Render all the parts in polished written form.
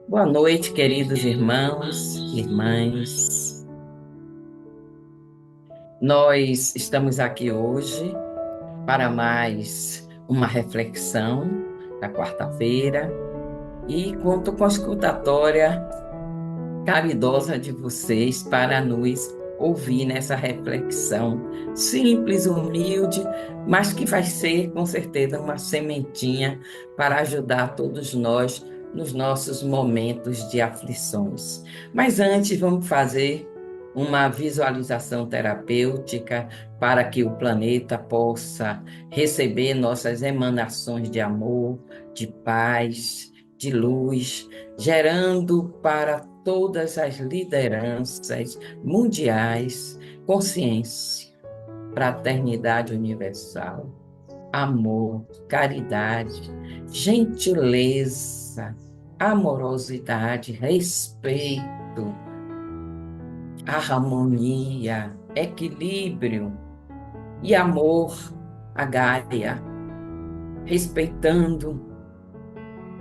Boa noite, queridos irmãos e irmãs. Nós estamos aqui hoje para mais uma reflexão da quarta-feira e conto com a escutatória caridosa de vocês para nos ouvir nessa reflexão simples, humilde, mas que vai ser com certeza uma sementinha para ajudar todos nós nos nossos momentos de aflições. Mas antes, vamos fazer uma visualização terapêutica para que o planeta possa receber nossas emanações de amor, de paz, de luz, gerando para todas as lideranças mundiais consciência, fraternidade universal, amor, caridade, gentileza, amorosidade, respeito, harmonia, equilíbrio e amor a Gaia, respeitando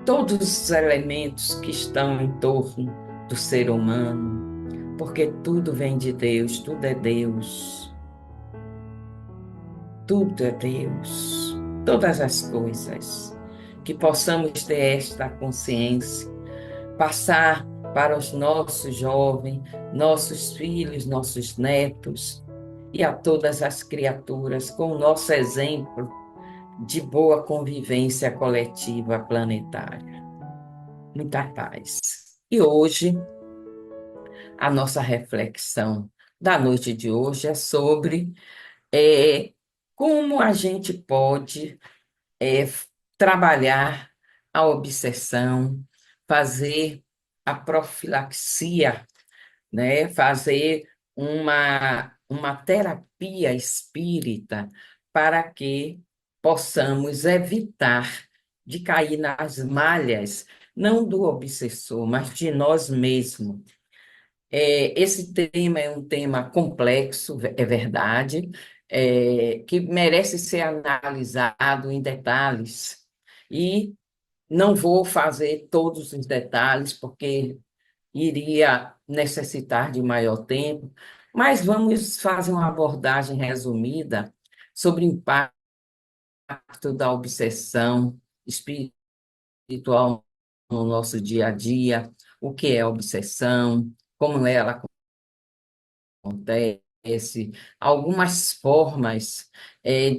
todos os elementos que estão em torno do ser humano, porque tudo vem de Deus, tudo é Deus, tudo é Deus, todas as coisas. Que possamos ter esta consciência, passar para os nossos jovens, nossos filhos, nossos netos e a todas as criaturas, com o nosso exemplo de boa convivência coletiva planetária. Muita paz. E hoje, a nossa reflexão da noite de hoje é sobre é, como a gente pode trabalhar a obsessão, fazer a profilaxia, né? Fazer uma terapia espírita para que possamos evitar de cair nas malhas, não do obsessor, mas de nós mesmos. Esse tema é um tema complexo, é verdade, que merece ser analisado em detalhes. E não vou fazer todos os detalhes, porque iria necessitar de maior tempo, mas vamos fazer uma abordagem resumida sobre o impacto da obsessão espiritual no nosso dia a dia, o que é obsessão, como ela acontece, algumas formas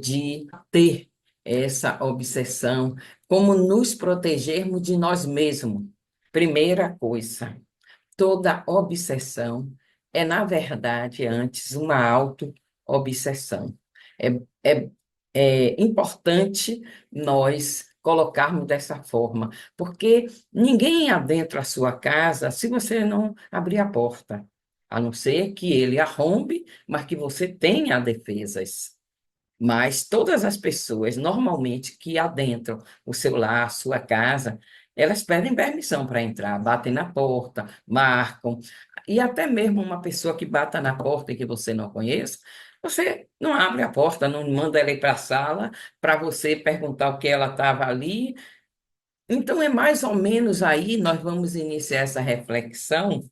de ter essa obsessão, como nos protegermos de nós mesmos. Primeira coisa, toda obsessão é, na verdade, antes uma auto-obsessão. É, é, é importante nós colocarmos dessa forma, porque ninguém adentra a sua casa se você não abrir a porta, a não ser que ele arrombe, mas que você tenha defesas. Mas todas as pessoas, normalmente, que adentram o seu lar, a sua casa, elas pedem permissão para entrar, batem na porta, marcam, e até mesmo uma pessoa que bata na porta e que você não conhece, você não abre a porta, não manda ela ir para a sala para você perguntar o que ela estava ali. Então, é mais ou menos aí, nós vamos iniciar essa reflexão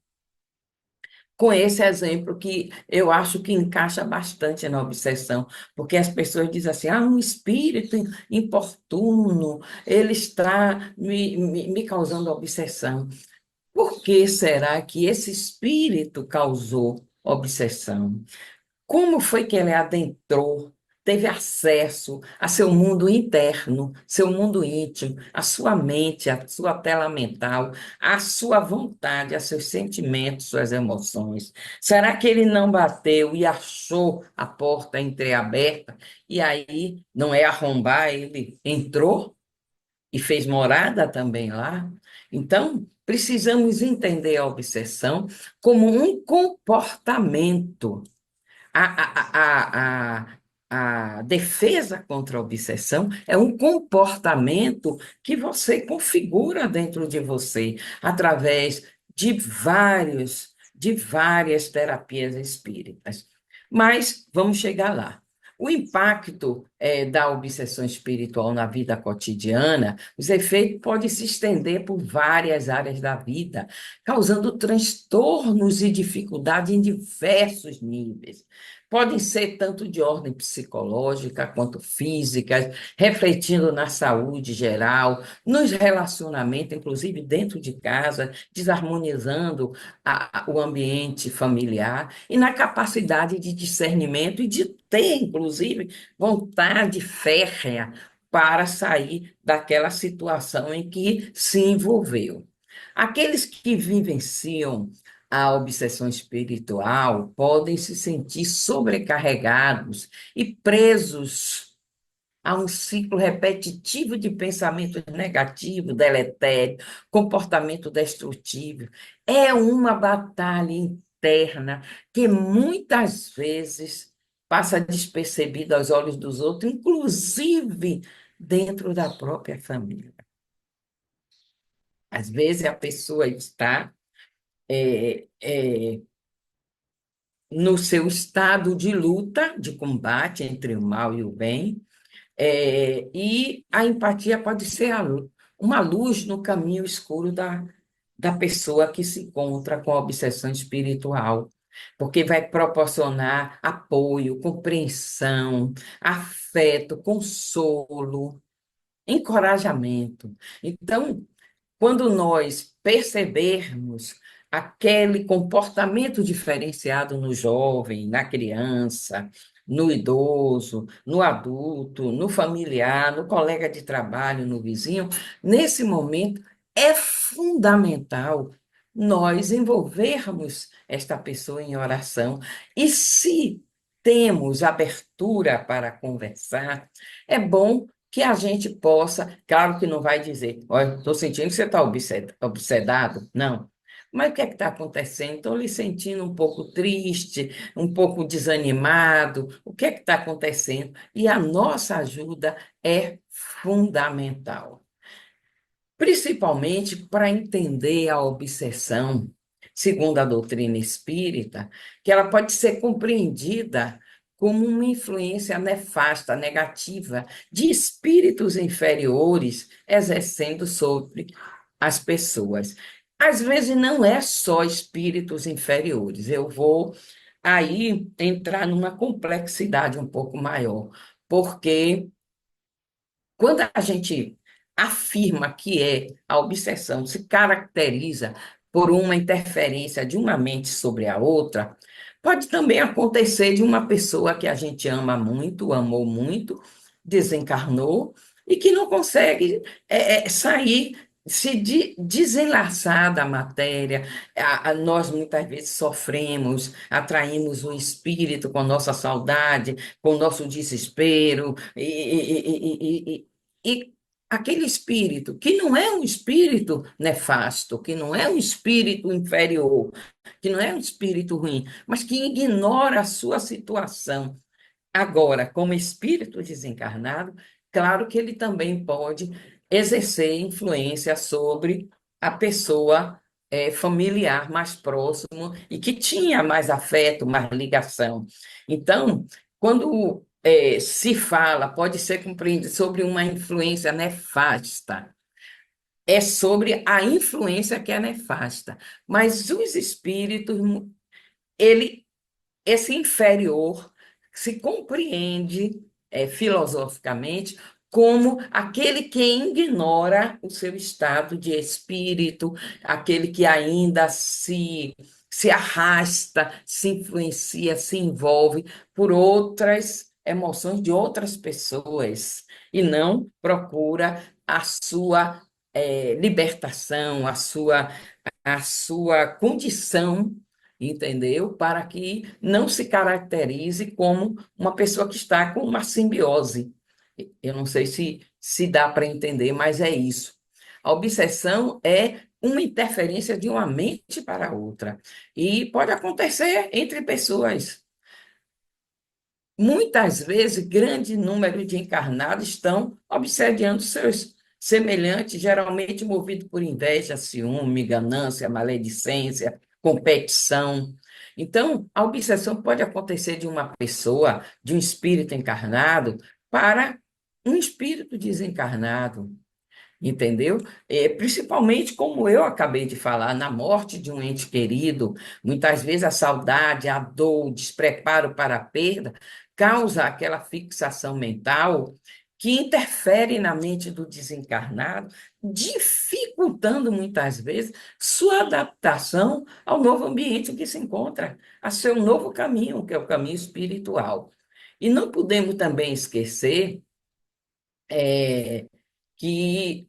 com esse exemplo que eu acho que encaixa bastante na obsessão, porque as pessoas dizem assim, um espírito importuno, ele está me causando obsessão. Por que será que esse espírito causou obsessão? Como foi que ele adentrou, teve acesso a seu mundo interno, seu mundo íntimo, a sua mente, a sua tela mental, a sua vontade, a seus sentimentos, suas emoções? Será que ele não bateu e achou a porta entreaberta? E aí, não é arrombar, ele entrou e fez morada também lá? Então, precisamos entender a obsessão como um comportamento. A defesa contra a obsessão é um comportamento que você configura dentro de você através de várias terapias espíritas. Mas vamos chegar lá. O impacto da obsessão espiritual na vida cotidiana, os efeitos podem se estender por várias áreas da vida, causando transtornos e dificuldades em diversos níveis. Podem ser tanto de ordem psicológica quanto física, refletindo na saúde geral, nos relacionamentos, inclusive dentro de casa, desarmonizando o ambiente familiar e na capacidade de discernimento e de ter, inclusive, vontade férrea para sair daquela situação em que se envolveu. Aqueles que vivenciam a obsessão espiritual podem se sentir sobrecarregados e presos a um ciclo repetitivo de pensamentos negativos, deletério, comportamento destrutivo. É uma batalha interna que muitas vezes passa despercebida aos olhos dos outros, inclusive dentro da própria família. Às vezes a pessoa está no seu estado de luta, de combate entre o mal e o bem, e a empatia pode ser uma luz no caminho escuro da pessoa que se encontra com a obsessão espiritual, porque vai proporcionar apoio, compreensão, afeto, consolo, encorajamento. Então, quando nós percebermos aquele comportamento diferenciado no jovem, na criança, no idoso, no adulto, no familiar, no colega de trabalho, no vizinho, nesse momento é fundamental nós envolvermos esta pessoa em oração. E se temos abertura para conversar, é bom que a gente possa, claro que não vai dizer, olha, estou sentindo que você está obsedado, não. Mas o que é que está acontecendo? Estou lhe sentindo um pouco triste, um pouco desanimado. O que é que está acontecendo? E a nossa ajuda é fundamental, principalmente para entender a obsessão, segundo a doutrina espírita, que ela pode ser compreendida como uma influência nefasta, negativa, de espíritos inferiores exercendo sobre as pessoas. Às vezes não é só espíritos inferiores, eu vou aí entrar numa complexidade um pouco maior, porque quando a gente afirma que a obsessão se caracteriza por uma interferência de uma mente sobre a outra, pode também acontecer de uma pessoa que a gente ama muito, amou muito, desencarnou e que não consegue sair, desenlaçar da matéria. Nós muitas vezes sofremos, atraímos o espírito com nossa saudade, com o nosso desespero, e aquele espírito, que não é um espírito nefasto, que não é um espírito inferior, que não é um espírito ruim, mas que ignora a sua situação. Agora, como espírito desencarnado, claro que ele também pode exercer influência sobre a pessoa familiar mais próximo e que tinha mais afeto, mais ligação. Então, quando se fala, pode ser compreendido sobre uma influência nefasta, é sobre a influência que é nefasta. Mas os espíritos, ele esse inferior se compreende filosoficamente como aquele que ignora o seu estado de espírito, aquele que ainda se arrasta, se influencia, se envolve por outras emoções de outras pessoas e não procura a sua libertação, a sua condição, entendeu? Para que não se caracterize como uma pessoa que está com uma simbiose. Eu não sei se dá para entender, mas é isso. A obsessão é uma interferência de uma mente para outra. E pode acontecer entre pessoas. Muitas vezes, grande número de encarnados estão obsediando seus semelhantes, geralmente movido por inveja, ciúme, ganância, maledicência, competição. Então, a obsessão pode acontecer de uma pessoa, de um espírito encarnado, para um espírito desencarnado. Entendeu? Principalmente como eu acabei de falar, na morte de um ente querido, muitas vezes a saudade, a dor, o despreparo para a perda causa aquela fixação mental que interfere na mente do desencarnado, dificultando muitas vezes sua adaptação ao novo ambiente em que se encontra, a seu novo caminho, que é o caminho espiritual. E não podemos também esquecer é, que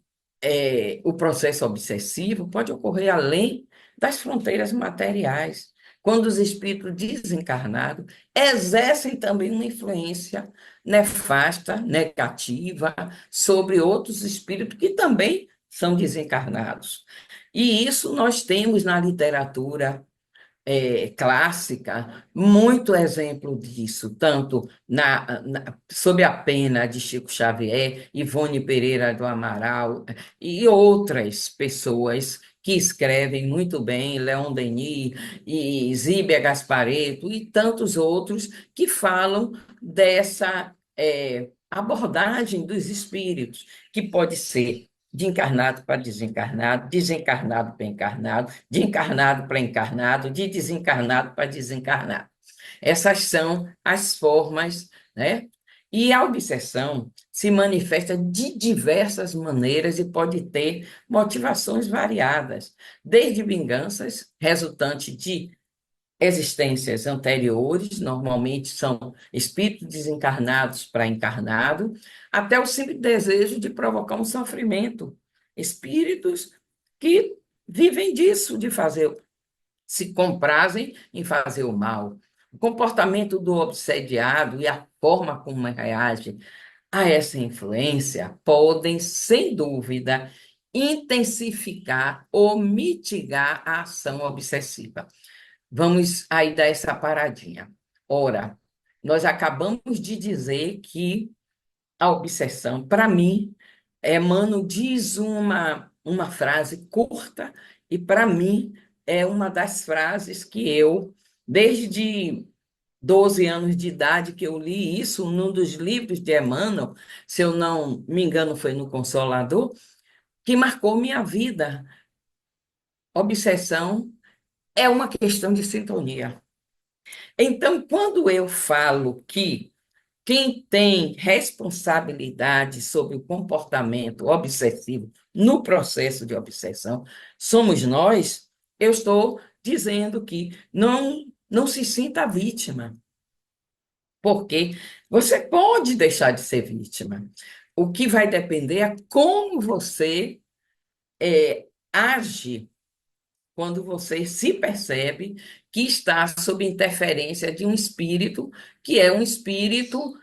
o processo obsessivo pode ocorrer além das fronteiras materiais, quando os espíritos desencarnados exercem também uma influência nefasta, negativa, sobre outros espíritos que também são desencarnados. E isso nós temos na literatura clássica, muito exemplo disso, tanto sob a pena de Chico Xavier, Ivone Pereira do Amaral e outras pessoas que escrevem muito bem, Leon Denis e Zíbia Gasparetto e tantos outros que falam dessa abordagem dos espíritos, que pode ser de encarnado para desencarnado, desencarnado para encarnado, de encarnado para encarnado, de desencarnado para desencarnado. Essas são as formas, né? E a obsessão se manifesta de diversas maneiras e pode ter motivações variadas, desde vinganças resultantes de existências anteriores, normalmente são espíritos desencarnados para encarnado, até o simples desejo de provocar um sofrimento. Espíritos que vivem disso, de fazer, se comprazem em fazer o mal. O comportamento do obsediado e a forma como reage a essa influência podem, sem dúvida, intensificar ou mitigar a ação obsessiva. Vamos aí dar essa paradinha. Ora, nós acabamos de dizer que a obsessão, para mim, Mano diz uma frase curta, e para mim é uma das frases que eu, desde 12 anos de idade, que eu li isso num dos livros de Emmanuel, se eu não me engano, foi no Consolador, que marcou minha vida. Obsessão é uma questão de sintonia. Então, quando eu falo que quem tem responsabilidade sobre o comportamento obsessivo no processo de obsessão somos nós, eu estou dizendo que não se sinta vítima, porque você pode deixar de ser vítima. O que vai depender é como você age quando você se percebe que está sob interferência de um espírito, que é um espírito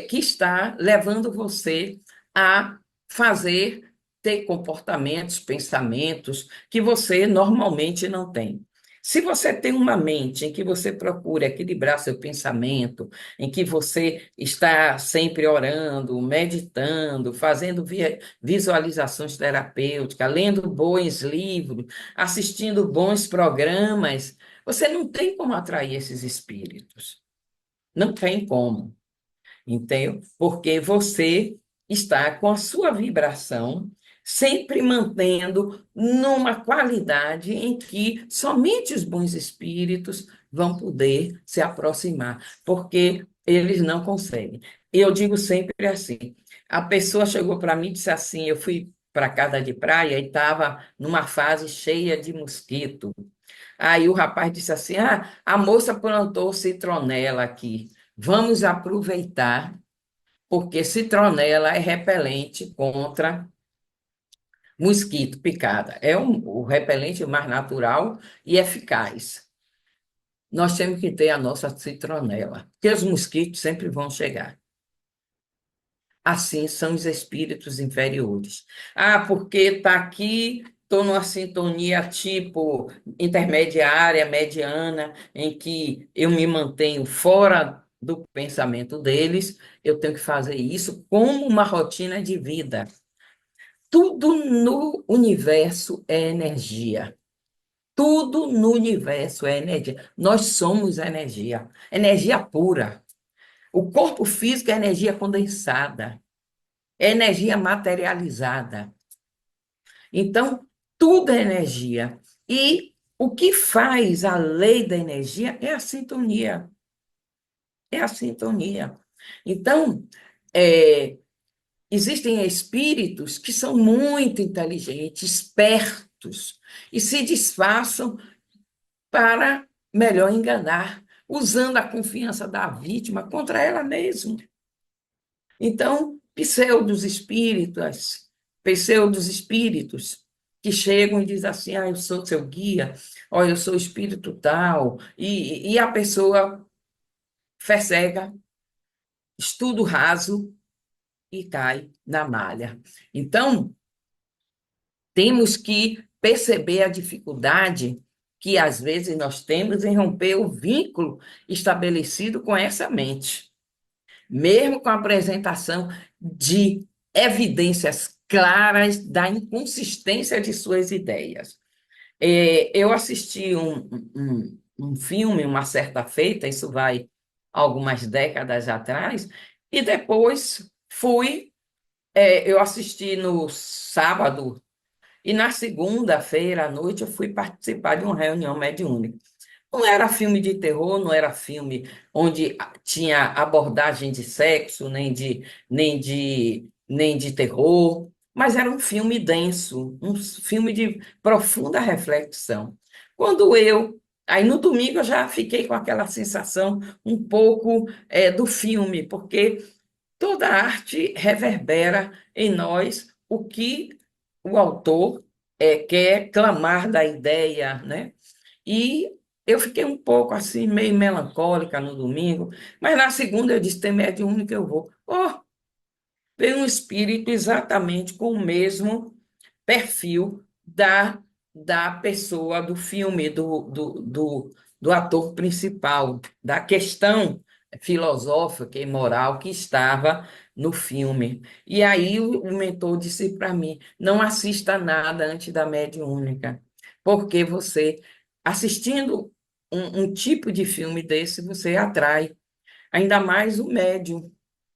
que está levando você a fazer, ter comportamentos, pensamentos que você normalmente não tem. Se você tem uma mente em que você procura equilibrar seu pensamento, em que você está sempre orando, meditando, fazendo visualizações terapêuticas, lendo bons livros, assistindo bons programas, você não tem como atrair esses espíritos. Não tem como, entendeu? Porque você está com a sua vibração sempre mantendo numa qualidade em que somente os bons espíritos vão poder se aproximar, porque eles não conseguem. Eu digo sempre assim: a pessoa chegou para mim e disse assim, eu fui para casa de praia e estava numa fase cheia de mosquito. Aí o rapaz disse assim: ah, a moça plantou citronela aqui. Vamos aproveitar, porque citronela é repelente contra mosquito, picada. É o repelente mais natural e eficaz. Nós temos que ter a nossa citronela, porque os mosquitos sempre vão chegar. Assim são os espíritos inferiores. Ah, porque está aqui, estou numa sintonia tipo intermediária, mediana, em que eu me mantenho fora do pensamento deles, eu tenho que fazer isso como uma rotina de vida. Tudo no universo é energia. Tudo no universo é energia. Nós somos energia, energia pura. O corpo físico é energia condensada, é energia materializada. Então, tudo é energia. E o que faz a lei da energia é a sintonia. É a sintonia. Então, é, existem espíritos que são muito inteligentes, espertos, e se disfarçam para melhor enganar, usando a confiança da vítima contra ela mesma. Então, pseudos espíritos que chegam e dizem assim, eu sou seu guia, ó, eu sou espírito tal, e a pessoa fé cega, estudo raso e cai na malha. Então, temos que perceber a dificuldade que às vezes nós temos em romper o vínculo estabelecido com essa mente, mesmo com a apresentação de evidências claras da inconsistência de suas ideias. Eu assisti um filme, uma certa feita, isso vai algumas décadas atrás, e depois eu assisti no sábado, e na segunda-feira à noite eu fui participar de uma reunião mediúnica. Não era filme de terror, não era filme onde tinha abordagem de sexo, nem de terror, mas era um filme denso, um filme de profunda reflexão. Aí no domingo eu já fiquei com aquela sensação um pouco do filme, porque toda arte reverbera em nós o que o autor quer clamar da ideia, né? E eu fiquei um pouco assim, meio melancólica no domingo, mas na segunda eu disse, tem mediúnica eu vou. Oh, veio um espírito exatamente com o mesmo perfil da pessoa do filme, do ator principal, da questão filosófica e moral que estava no filme. E aí o mentor disse para mim, não assista nada antes da mediúnica, porque você, assistindo um tipo de filme desse, você atrai ainda mais o médium,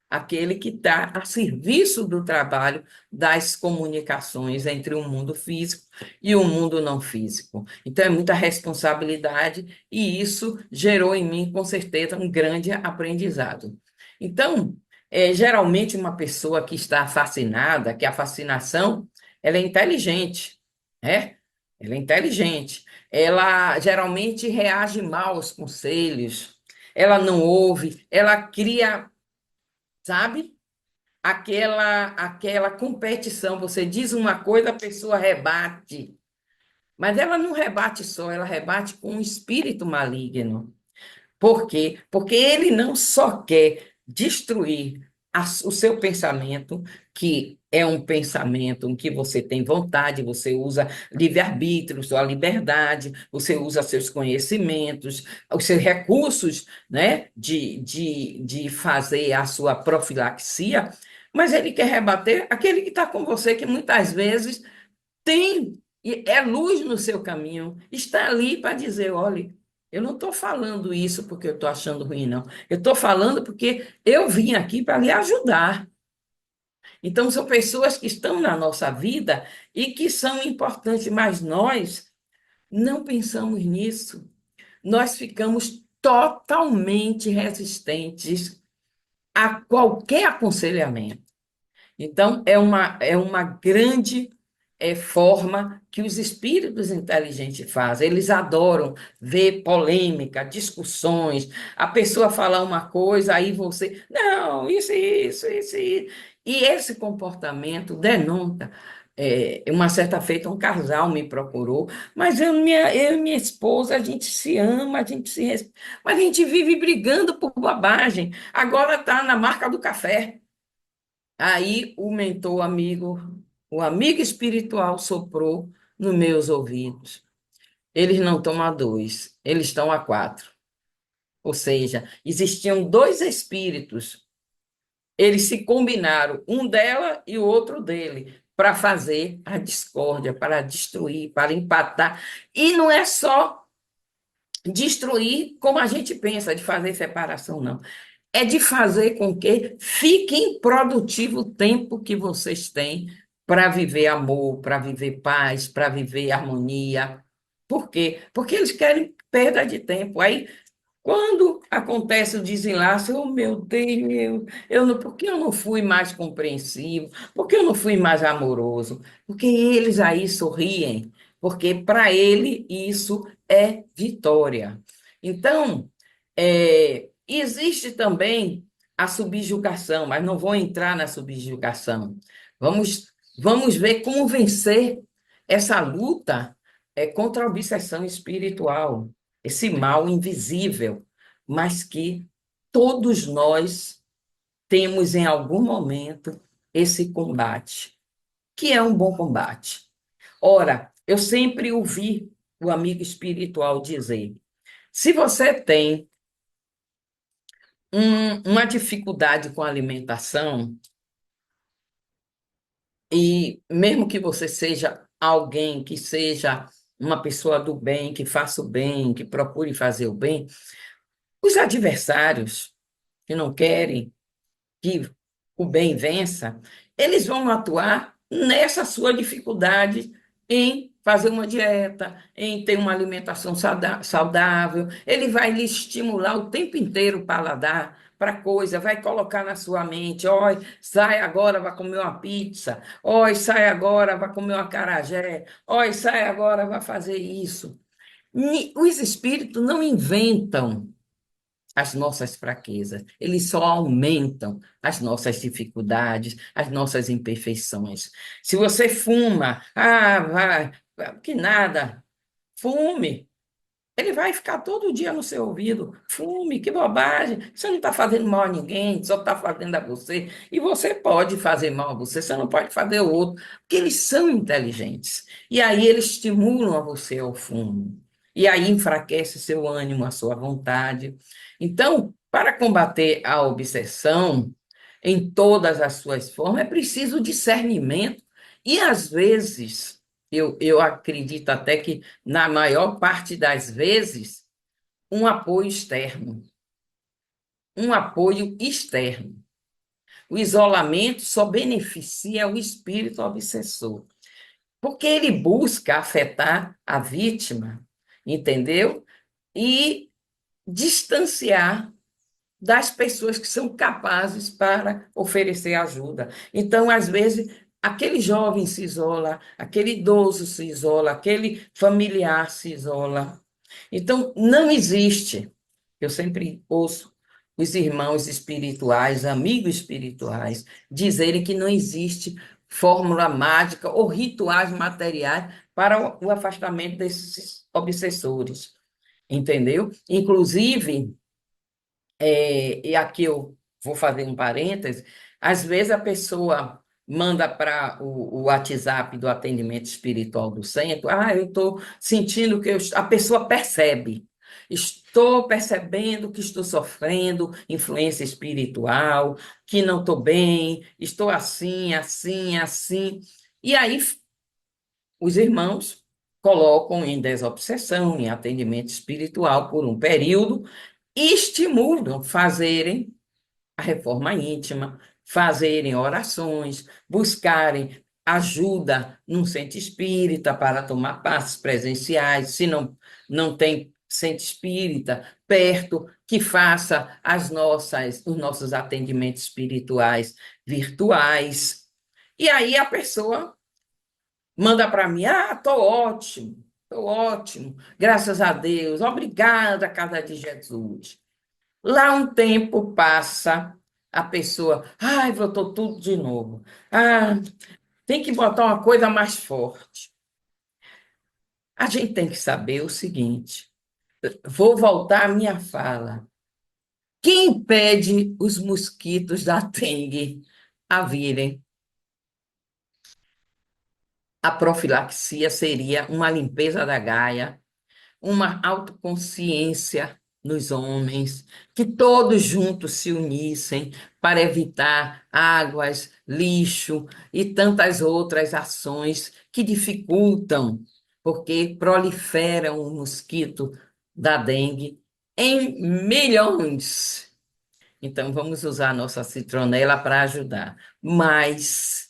aquele que está a serviço do trabalho das comunicações entre o mundo físico e o mundo não físico. Então, é muita responsabilidade e isso gerou em mim, com certeza, um grande aprendizado. Então, geralmente, uma pessoa que está fascinada, que a fascinação, ela é inteligente, né? Ela é inteligente. Ela geralmente reage mal aos conselhos, ela não ouve, ela cria, sabe? Aquela competição, você diz uma coisa, a pessoa rebate, mas ela não rebate só, ela rebate com um espírito maligno. Por quê? Porque ele não só quer destruir o seu pensamento, que é um pensamento em que você tem vontade, você usa livre-arbítrio, sua liberdade, você usa seus conhecimentos, os seus recursos, né, de fazer a sua profilaxia, mas ele quer rebater aquele que está com você, que muitas vezes é luz no seu caminho, está ali para dizer, olha, eu não estou falando isso porque eu estou achando ruim, não. Eu estou falando porque eu vim aqui para lhe ajudar. Então, são pessoas que estão na nossa vida e que são importantes, mas nós não pensamos nisso. Nós ficamos totalmente resistentes a qualquer aconselhamento. Então, é uma grande forma que os espíritos inteligentes fazem. Eles adoram ver polêmica, discussões, a pessoa falar uma coisa, aí você, não, isso. E esse comportamento denota. Uma certa feita, um casal me procurou, mas eu e minha esposa, a gente se ama, a gente se respeita, mas a gente vive brigando por bobagem. Agora está na marca do café. Aí o mentor amigo, o amigo espiritual soprou nos meus ouvidos. Eles não estão a dois, eles estão a quatro. Ou seja, existiam dois espíritos. Eles se combinaram, um dela e o outro dele, para fazer a discórdia, para destruir, para empatar. E não é só destruir como a gente pensa, de fazer separação, não. é de fazer com que fique improdutivo o tempo que vocês têm para viver amor, para viver paz, para viver harmonia. Por quê? Porque eles querem perda de tempo. Aí quando acontece o desenlace, oh meu Deus, por que eu não fui mais compreensivo? Por que eu não fui mais amoroso? Porque eles aí sorriem, porque para ele isso é vitória. Então, existe também a subjugação, mas não vou entrar na subjugação. Vamos ver como vencer essa luta contra a obsessão espiritual, esse mal invisível, mas que todos nós temos em algum momento esse combate, que é um bom combate. Ora, eu sempre ouvi o amigo espiritual dizer: se você tem uma dificuldade com a alimentação, e mesmo que você seja alguém que seja uma pessoa do bem, que faça o bem, que procure fazer o bem, os adversários que não querem que o bem vença, eles vão atuar nessa sua dificuldade em fazer uma dieta, em ter uma alimentação saudável. Ele vai lhe estimular o tempo inteiro o paladar para coisa, vai colocar na sua mente, ó, sai agora, vai comer uma pizza, ó, sai agora, vai comer uma acarajé, ó, sai agora, vai fazer isso. Os espíritos não inventam as nossas fraquezas, eles só aumentam as nossas dificuldades, as nossas imperfeições. Se você fuma, vai, que nada, fume. Ele vai ficar todo dia no seu ouvido. Fume, que bobagem. Você não está fazendo mal a ninguém, só está fazendo a você. E você pode fazer mal a você, você não pode fazer ao outro, porque eles são inteligentes. E aí eles estimulam a você ao fumo. E aí enfraquece seu ânimo, a sua vontade. Então, para combater a obsessão, em todas as suas formas, é preciso discernimento. E às vezes, eu acredito até que na maior parte das vezes, um apoio externo. Um apoio externo. O isolamento só beneficia o espírito obsessor, porque ele busca afetar a vítima, entendeu? E distanciar das pessoas que são capazes para oferecer ajuda. Então, às vezes, aquele jovem se isola, aquele idoso se isola, aquele familiar se isola. Então, não existe. Eu sempre ouço os irmãos espirituais, amigos espirituais, dizerem que não existe fórmula mágica ou rituais materiais para o afastamento desses obsessores, entendeu? Inclusive, e aqui eu vou fazer um parêntese, às vezes a pessoa manda para o WhatsApp do atendimento espiritual do centro, eu estou sentindo que a pessoa percebe, estou percebendo que estou sofrendo influência espiritual, que não estou bem, estou assim, assim, assim. E aí os irmãos colocam em desobsessão, em atendimento espiritual por um período, e estimulam fazerem a reforma íntima, fazerem orações, buscarem ajuda num centro espírita para tomar passes presenciais, se não tem centro espírita perto, que faça os nossos atendimentos espirituais virtuais. E aí a pessoa manda para mim, estou ótimo, graças a Deus, obrigada, casa de Jesus. Lá um tempo passa, a pessoa, voltou tudo de novo. Tem que botar uma coisa mais forte. A gente tem que saber o seguinte, vou voltar à minha fala. Quem impede os mosquitos da dengue a virem? A profilaxia seria uma limpeza da Gaia, uma autoconsciência nos homens, que todos juntos se unissem para evitar águas, lixo e tantas outras ações que dificultam, porque proliferam o mosquito da dengue em milhões. Então, vamos usar a nossa citronela para ajudar. Mas,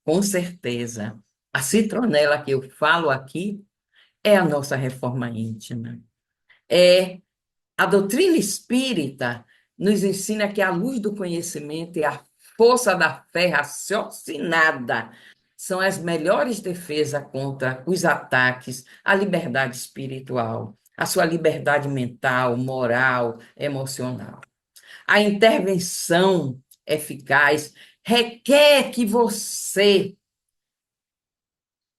com certeza, a citronela que eu falo aqui é a nossa reforma íntima. É a doutrina espírita nos ensina que a luz do conhecimento e a força da fé raciocinada são as melhores defesas contra os ataques à liberdade espiritual, à sua liberdade mental, moral, emocional. A intervenção eficaz requer que você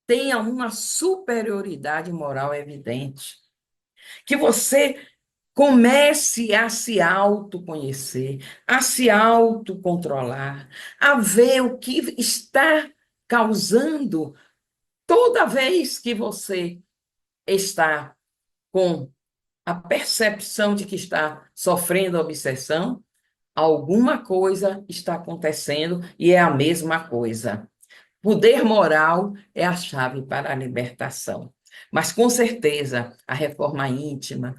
tenha uma superioridade moral evidente, que você comece a se autoconhecer, a se autocontrolar, a ver o que está causando toda vez que você está com a percepção de que está sofrendo obsessão, alguma coisa está acontecendo e é a mesma coisa. Poder moral é a chave para a libertação. Mas, com certeza, a reforma íntima,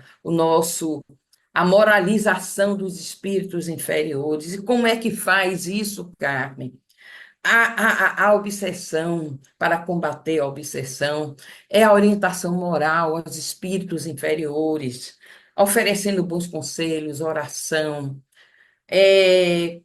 a moralização dos espíritos inferiores. E como é que faz isso, Carmen? A obsessão, para combater a obsessão, é a orientação moral aos espíritos inferiores, oferecendo bons conselhos, oração, é,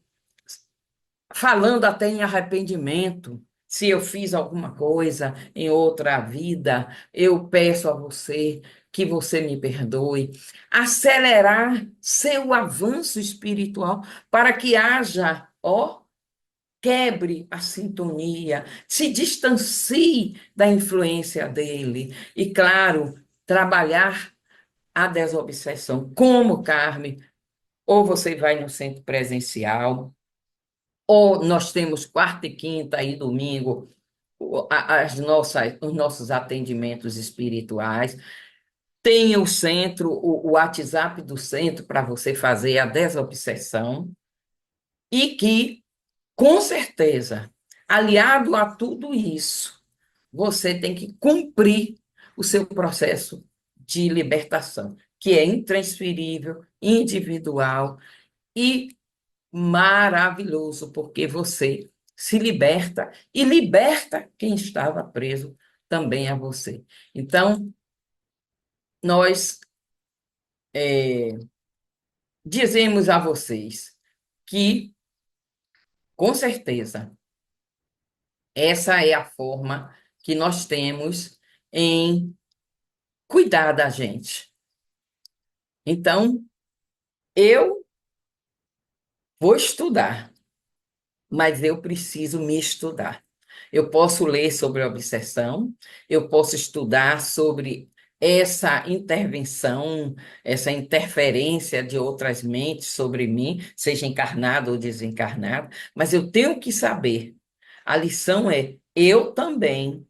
falando até em arrependimento. Se eu fiz alguma coisa em outra vida, eu peço a você que você me perdoe. Acelerar seu avanço espiritual para que haja, ó, quebre a sintonia, se distancie da influência dele. E, claro, trabalhar a desobsessão. Como, Carmen? Ou você vai no centro presencial, ou nós temos quarta e quinta e domingo os nossos atendimentos espirituais. Tem o centro, o WhatsApp do centro para você fazer a desobsessão. E que, com certeza, aliado a tudo isso, você tem que cumprir o seu processo de libertação, que é intransferível, individual e maravilhoso, porque você se liberta e liberta quem estava preso também a você. Então, nós dizemos a vocês que, com certeza, essa é a forma que nós temos em cuidar da gente. Então, eu vou estudar, mas eu preciso me estudar. Eu posso ler sobre a obsessão, eu posso estudar sobre essa intervenção, essa interferência de outras mentes sobre mim, seja encarnado ou desencarnado, mas eu tenho que saber. A lição é: eu também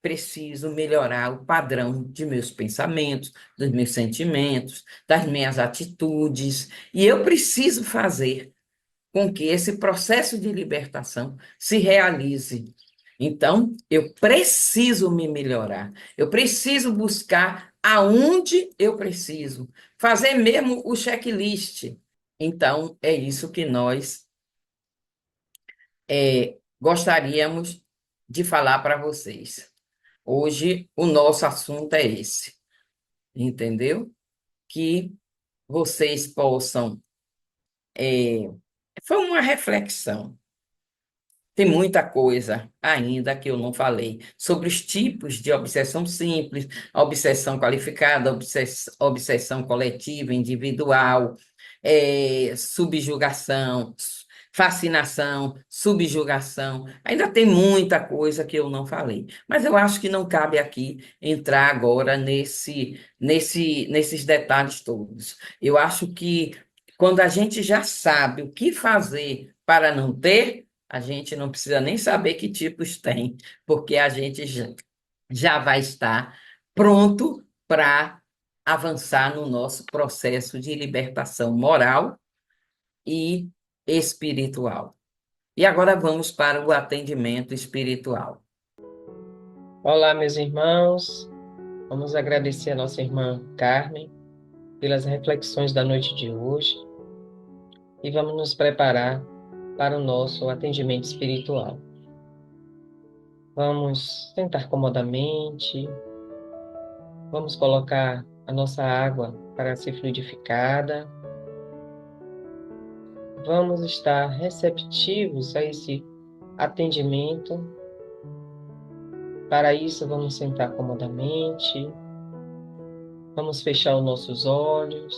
preciso melhorar o padrão de meus pensamentos, dos meus sentimentos, das minhas atitudes, e eu preciso fazer com que esse processo de libertação se realize. Então, eu preciso me melhorar, eu preciso buscar aonde eu preciso, fazer mesmo o checklist. Então, é isso que nós gostaríamos de falar para vocês. Hoje, o nosso assunto é esse, entendeu? Que vocês possam. Foi uma reflexão. Tem muita coisa ainda que eu não falei sobre os tipos de obsessão simples, a obsessão qualificada, a obsessão coletiva, individual, subjugação, fascinação, subjugação. Ainda tem muita coisa que eu não falei, mas eu acho que não cabe aqui entrar agora nesses detalhes todos. Eu acho que quando a gente já sabe o que fazer para não ter, a gente não precisa nem saber que tipos tem, porque a gente já vai estar pronto para avançar no nosso processo de libertação moral e espiritual. E agora vamos para o atendimento espiritual. Olá, meus irmãos. Vamos agradecer a nossa irmã Carmen pelas reflexões da noite de hoje. e vamos nos preparar para o nosso atendimento espiritual. Vamos sentar comodamente, vamos colocar a nossa água para ser fluidificada, vamos estar receptivos a esse atendimento. Para isso, vamos sentar comodamente, vamos fechar os nossos olhos,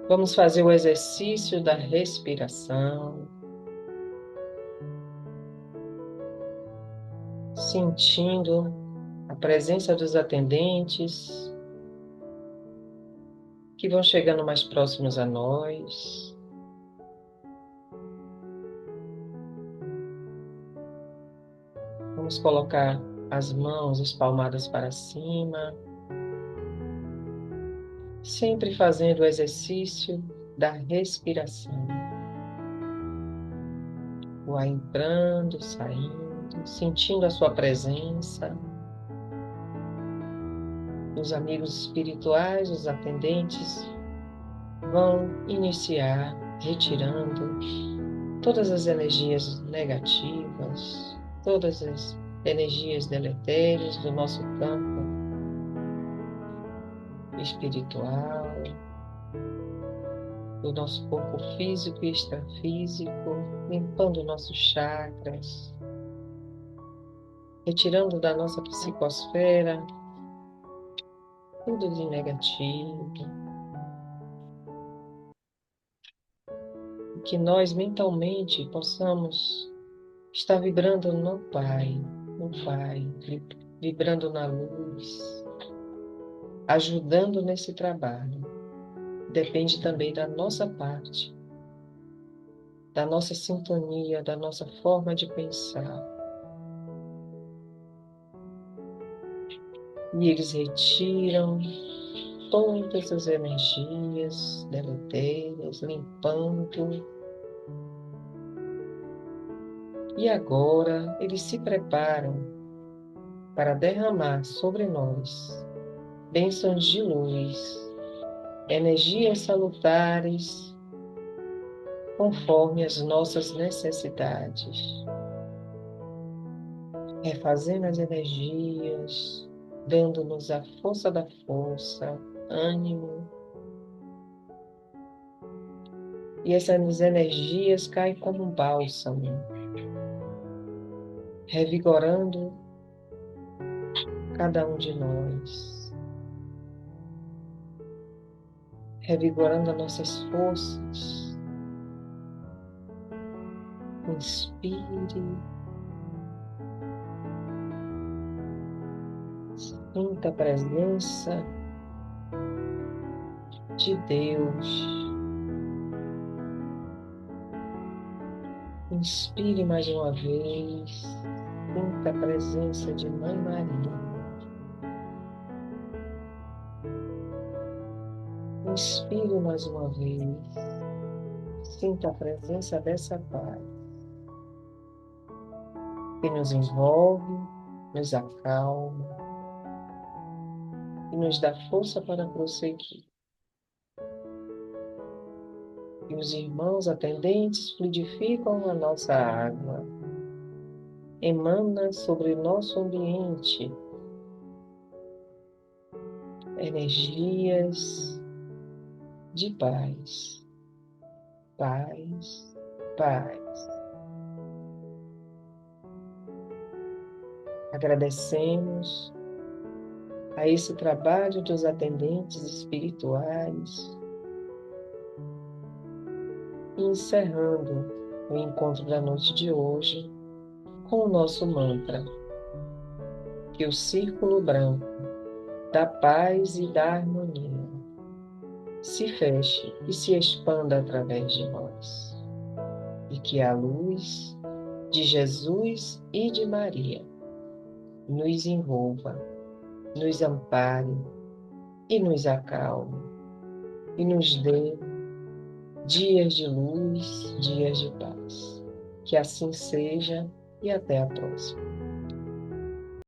vamos fazer o exercício da respiração, sentindo a presença dos atendentes que vão chegando mais próximos a nós. Vamos colocar as mãos espalmadas para cima, sempre fazendo o exercício da respiração. O ar entrando, saindo, sentindo a sua presença. Os amigos espirituais, os atendentes, vão iniciar retirando todas as energias negativas, todas as energias deletérias do nosso campo espiritual, do nosso corpo físico e extrafísico, limpando nossos chakras, retirando da nossa psicosfera tudo de negativo, e que nós mentalmente possamos estar vibrando no Pai, vibrando na luz, ajudando nesse trabalho. Depende também da nossa parte, da nossa sintonia, da nossa forma de pensar. E eles retiram todas as energias deletérias, limpando. E agora eles se preparam para derramar sobre nós bênçãos de luz, energias salutares, conforme as nossas necessidades, refazendo as energias, dando-nos a força da força, ânimo. E essas energias caem como um bálsamo, revigorando cada um de nós, revigorando as nossas forças. Inspire, sinta a presença de Deus. Inspire mais uma vez, sinta a presença de Mãe Maria. Inspire mais uma vez, sinta a presença dessa paz que nos envolve, nos acalma e nos dá força para prosseguir. E os irmãos atendentes fluidificam a nossa água, emana sobre o nosso ambiente energias de paz, paz, paz. Agradecemos a esse trabalho dos atendentes espirituais e encerrando o encontro da noite de hoje com o nosso mantra, que o círculo branco da paz e da harmonia se feche e se expanda através de nós, e que a luz de Jesus e de Maria nos envolva, nos ampare e nos acalme, e nos dê dias de luz, dias de paz. Que assim seja e até a próxima.